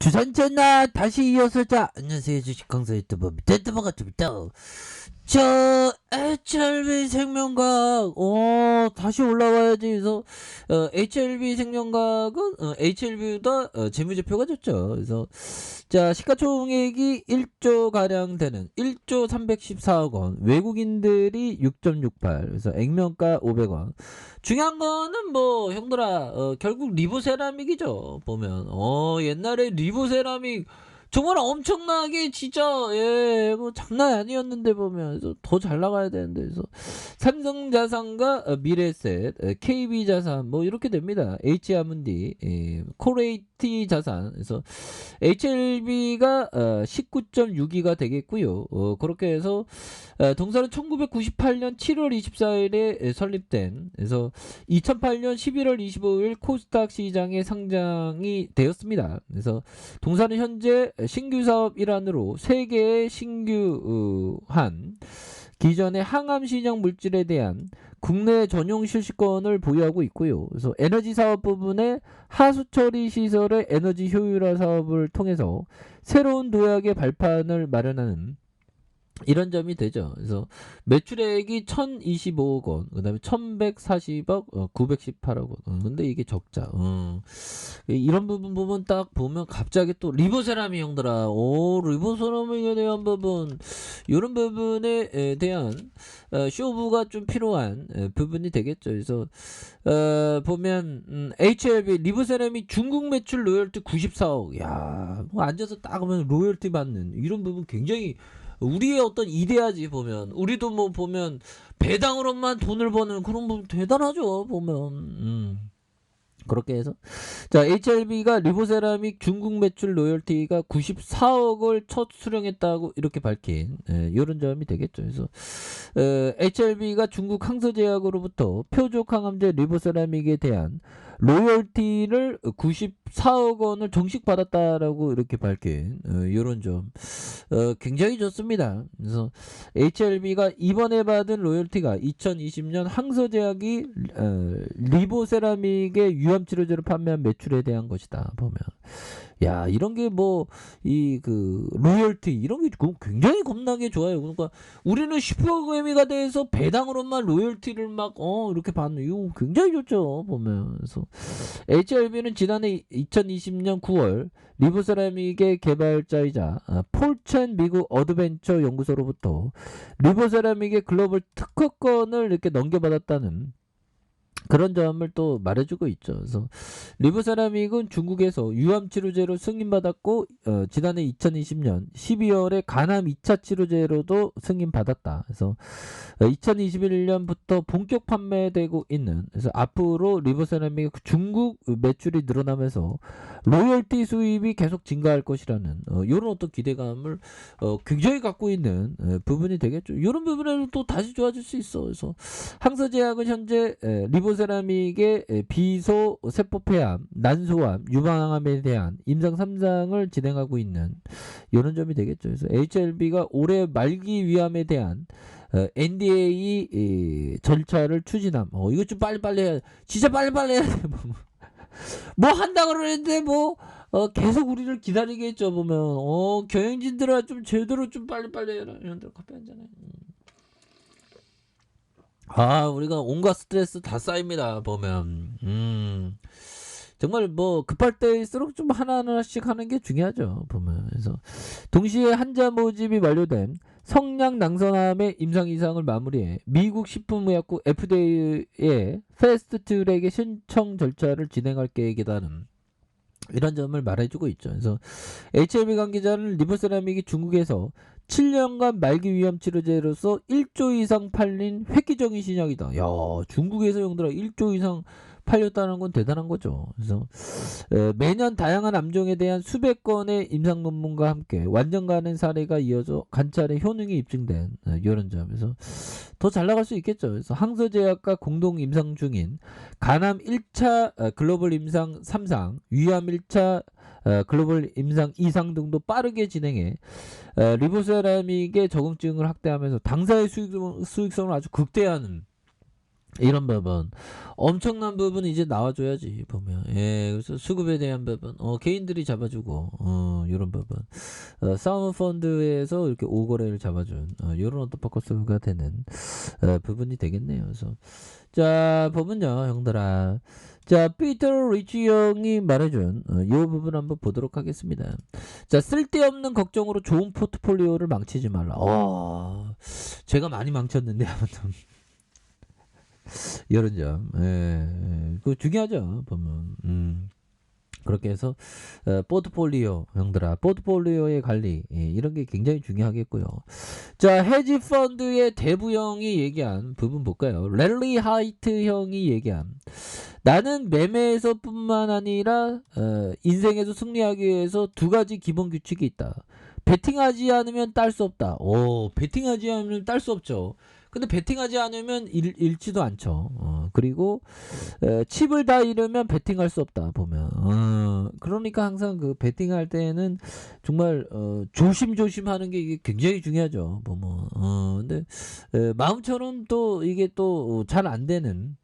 주산 전화 다시 이어서 자 안녕하세요 주식강사 유튜버 밑에드버가 됩니다. 저 HLB 생명과학 다시 올라와야지 해서 HLB 생명과학은 HLB보다 재무제표가 좋죠. 그래서 자 시가총액이 1조 가량 되는 1조 314억 원, 외국인들이 6.68, 그래서 액면가 500원. 중요한 거는 뭐 형들아 결국 리보세라믹이죠. 보면 옛날에 리보세라믹 정말 엄청나게 진짜 뭐 장난 아니었는데 보면 그래서 더 잘 나가야 되는데, 그래서 삼성자산과 미래에셋, KB자산 뭐 이렇게 됩니다. H아문디, 코레이티 자산. 그래서 HLB가 19.62가 되겠고요. 그렇게 해서 동사는 1998년 7월 24일에 설립된, 그래서 2008년 11월 25일 코스닥 시장에 상장이 되었습니다. 그래서 동사는 현재 신규 사업 일환으로 3개의 신규한 기존의 항암 신형 물질에 대한 국내 전용 실시권을 보유하고 있고요. 그래서 에너지 사업 부분에 하수 처리 시설의 에너지 효율화 사업을 통해서 새로운 도약의 발판을 마련하는 이런 점이 되죠. 그래서 매출액이 1025억 원, 그 다음에 1140억, 918억 원. 근데 이게 적자. 이런 부분 보면 딱 보면 갑자기 또 리보세라믹 형들아, 리보세라믹에 대한 부분, 이런 부분에 대한 쇼부가 좀 필요한 부분이 되겠죠. 그래서 보면 HLB 리보세라믹 중국 매출 로열티 94억. 야, 뭐 앉아서 딱 보면 로열티 받는 이런 부분 굉장히 우리의 어떤 이데아지. 보면 우리도 뭐 보면 배당으로만 돈을 버는 그런 부분 대단하죠. 보면 그렇게 해서 자 HLB가 리보세라믹 중국 매출 로열티가 94억을 첫 수령했다고 이렇게 밝힌 이런 점이 되겠죠. 그래서 HLB가 중국 항서제약으로부터 표적 항암제 리보세라믹에 대한 로열티를 94억 원을 정식 받았다라고 이렇게 밝힌 이런 점 굉장히 좋습니다. 그래서 HLB가 이번에 받은 로열티가 2020년 항서제약이 리보세라믹의 유암치료제를 판매한 매출에 대한 것이다. 보면 야 이런 게 뭐 이 그 로열티 이런 게 굉장히 겁나게 좋아요. 그러니까 우리는 슈퍼그래미가 돼서 배당으로만 로열티를 막 이렇게 받는 이거 굉장히 좋죠. 보면 그래서 HLB는 지난해 2020년 9월 리보세라믹의 개발자이자 폴첸 미국 어드벤처 연구소로부터 리보세라믹의 글로벌 특허권을 이렇게 넘겨받았다는 그런 점을 또 말해주고 있죠. 그래서 리보세라믹은 중국에서 유암 치료제로 승인받았고 지난해 2020년 12월에 간암 2차 치료제로도 승인받았다. 그래서 2021년부터 본격 판매되고 있는, 그래서 앞으로 리보세라믹 중국 매출이 늘어나면서 로열티 수입이 계속 증가할 것이라는 이런 어떤 기대감을 굉장히 갖고 있는 부분이 되겠죠. 이런 부분에는 또 다시 좋아질 수 있어. 그래서 항서제약은 현재 리보세라믹의 비소 세포폐암, 난소암, 유방암에 대한 임상 3상을 진행하고 있는 이런 점이 되겠죠. 그래서 HLB가 올해 말기 위암에 대한 NDA 절차를 추진함. 이거 좀 빨리빨리 해야, 진짜 빨리빨리 해야 돼. 뭐 한다 그러는데 뭐 계속 우리를 기다리겠죠. 보면 경영진들아 좀 제대로 좀 빨리빨리 해라. 이런들 커피 한잔 해. 우리가 온갖 스트레스 다 쌓입니다. 보면 정말 뭐 급할 때일수록 좀 하나하나씩 하는 게 중요하죠. 보면 그래서 동시에 환자 모집이 완료된 성냥 낭선암의 임상 이상을 마무리해 미국 식품의약국 FDA에 패스트 트랙의 신청 절차를 진행할 계획이라는 이런 점을 말해주고 있죠. 그래서 HLB 관계자는 리보세라믹이 중국에서 7년간 말기 위암 치료제로서 1조 이상 팔린 획기적인 신약이다. 야, 중국에서 형들아 1조 이상 팔렸다는 건 대단한 거죠. 그래서 매년 다양한 암종에 대한 수백 건의 임상 논문과 함께 완전 가는 사례가 이어져 관찰의 효능이 입증된 이런 점에서 더 잘 나갈 수 있겠죠. 그래서 항서제약과 공동 임상 중인 간암 1차 글로벌 임상 3상, 위암 1차 글로벌 임상 2상 등도 빠르게 진행해 리보세라믹의 적응증을 확대하면서 당사의 수익성을 아주 극대화하는 이런 부분 엄청난 부분 이제 나와줘야지 보면. 예, 그래서 수급에 대한 부분 개인들이 잡아주고 이런 부분 사우нд 펀드에서 이렇게 오거래를 잡아준 이런 어떤 포커스가 되는 부분이 되겠네요. 그래서 자 보면요 형들아, 자 피터 리치 형이 말해준 이 부분 한번 보도록 하겠습니다. 자 쓸데없는 걱정으로 좋은 포트폴리오를 망치지 말라. 제가 많이 망쳤는데 아무튼 이런 점, 그 중요하죠 보면. 그렇게 해서 포트폴리오 형들아, 포트폴리오의 관리 이런 게 굉장히 중요하겠고요. 자 헤지 펀드의 대부형이 얘기한 부분 볼까요? 랠리 하이트 형이 얘기한, 나는 매매에서 뿐만 아니라 인생에서 승리하기 위해서 두 가지 기본 규칙이 있다. 베팅하지 않으면 딸 수 없다. 베팅하지 않으면 딸 수 없죠. 근데 베팅하지 않으면 잃지도 않죠. 그리고 칩을 다 잃으면 베팅할 수 없다 보면. 그러니까 항상 그 베팅할 때는 정말 조심조심하는 게 이게 굉장히 중요하죠 보면. 근데 마음처럼 또 이게 또 잘 안 되는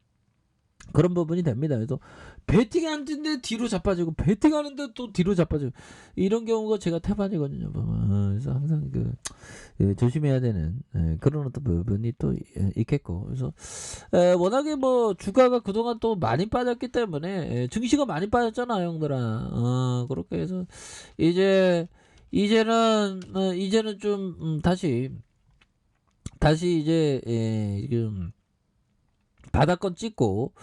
그런 부분이 됩니다. 그래서 베팅하는데 뒤로 자빠지고 베팅하는데 또 뒤로 자빠지고 이런 경우가 제가 태반이거든요. 그래서 항상 조심해야 되는 그런 어떤 부분이 또 있겠고. 그래서 워낙에 뭐 주가가 그동안 또 많이 빠졌기 때문에 증시가 많이 빠졌잖아 형들아. 그렇게 해서 이제는 좀 다시 이제 지금 바닥권 찍고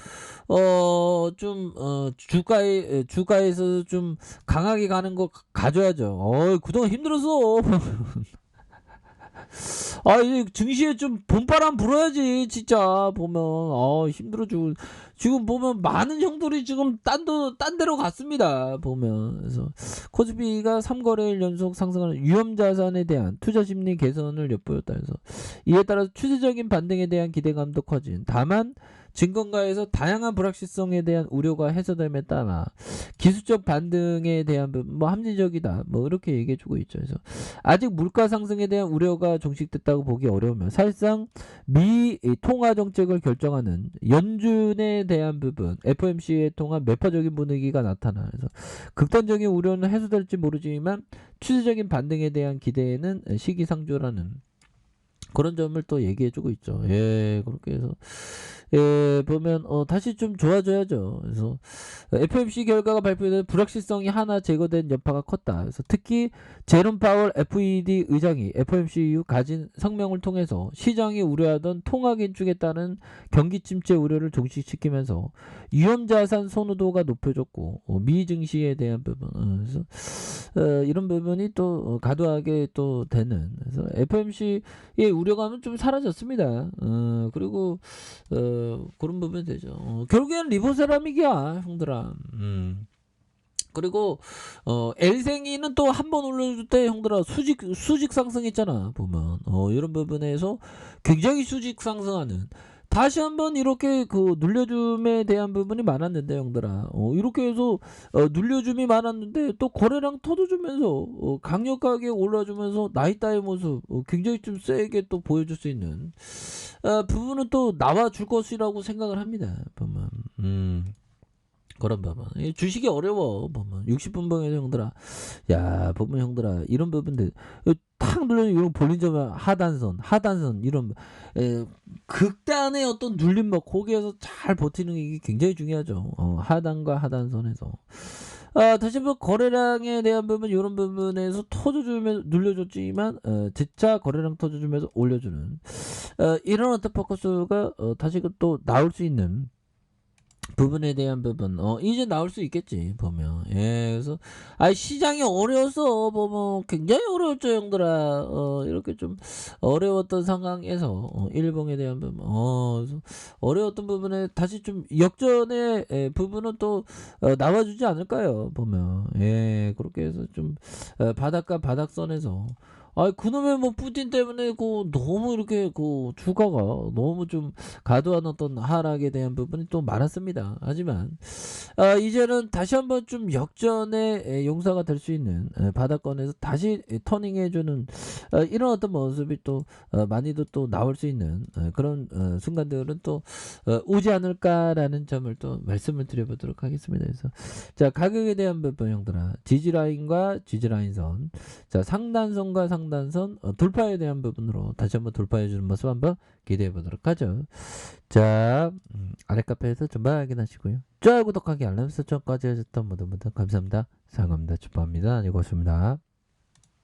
주가에서 좀 강하게 가는 거 가져야죠. 그동안 힘들었어. 이 증시에 좀 봄바람 불어야지 진짜 보면. 힘들어 죽을. 지금 보면 많은 형들이 지금 딴 데로 갔습니다 보면. 그래서 코스피가 3거래일 연속 상승하는 위험자산에 대한 투자심리 개선을 엿보였다 해서 이에 따라서 추세적인 반등에 대한 기대감도 커진. 다만 증권가에서 다양한 불확실성에 대한 우려가 해소됨에 따라 기술적 반등에 대한 뭐 합리적이다 뭐 이렇게 얘기해주고 있죠. 그래서 아직 물가 상승에 대한 우려가 종식됐다고 보기 어려우며 사실상 미 통화 정책을 결정하는 연준에 대한 부분 FOMC에 통한 매파적인 분위기가 나타나. 그래서 극단적인 우려는 해소될지 모르지만 추세적인 반등에 대한 기대에는 시기상조라는 그런 점을 또 얘기해주고 있죠. 그렇게 해서 보면 다시 좀 좋아져야죠. 그래서 FOMC 결과가 발표된 불확실성이 하나 제거된 여파가 컸다. 그래서 특히 제롬 파월 FED 의장이 FOMC 이후 가진 성명을 통해서 시장이 우려하던 통화 긴축에 따른 경기 침체 우려를 종식시키면서 위험자산 선호도가 높여졌고 미 증시에 대한 부분 그래서 이런 부분이 또 과도하게 또 되는. 그래서 FOMC의 우려감은 좀 사라졌습니다. 그리고 그런 부분이 되죠. 결국엔 리보세라믹이야 형들아. 그리고 엘생이는 또 한 번 올려줄 때 형들아 수직 상승했잖아 보면. 이런 부분에서 굉장히 수직 상승하는, 다시 한번 이렇게 그 눌려줌에 대한 부분이 많았는데 형들아. 이렇게 해서 눌려줌이 많았는데 또 거래량 터져주면서 강력하게 올라주면서 나이따의 모습 굉장히 좀 세게 또 보여줄 수 있는 부분은 또 나와줄 것이라고 생각을 합니다 보면. 그런 부분. 주식이 어려워 보면. 60분 방에서 형들아, 야 보면 형들아 이런 부분들 탁 눌러면 이런 볼린저면 하단선 이런 극단의 어떤 눌림목 거기에서 잘 버티는 게 굉장히 중요하죠. 하단과 하단선에서 다시 한번 거래량에 대한 부분 이런 부분에서 터져주면서 눌려줬지만 재차 거래량 터져주면서 올려주는 이런 어떤 포커스가 다시 또 나올 수 있는 부분에 대한 부분 이제 나올 수 있겠지 보면. 그래서 시장이 어려워서 보면 굉장히 어려웠죠 형들아. 이렇게 좀 어려웠던 상황에서 일봉에 대한 부분 그래서 어려웠던 부분에 다시 좀 역전의 부분은 또 나와주지 않을까요 보면. 그렇게 해서 좀 바닥과 바닥선에서 아 그놈의 뭐 푸틴 때문에 너무 이렇게 주가가 너무 좀 과도한 어떤 하락에 대한 부분이 또 많았습니다. 하지만 이제는 다시 한번 좀 역전의 용사가 될 수 있는 바닥권에서 다시 터닝해 주는 이런 어떤 모습이 또 많이도 또 나올 수 있는 그런 순간들은 또 오지 않을까라는 점을 또 말씀을 드려 보도록 하겠습니다. 그래서 자, 가격에 대한 부분 형들아. 지지라인과 지지라인선. 자, 상단선과 상단선 돌파에 대한 부분으로 다시 한번 돌파해 주는 모습 한번 기대해 보도록 하죠. 자, 아래 카페에서 전반 확인하시고요. 좋아요, 구독하기, 알람 설정까지 해줬던 모두 감사합니다. 사랑합니다. 축복합니다. 안녕히 계십니다.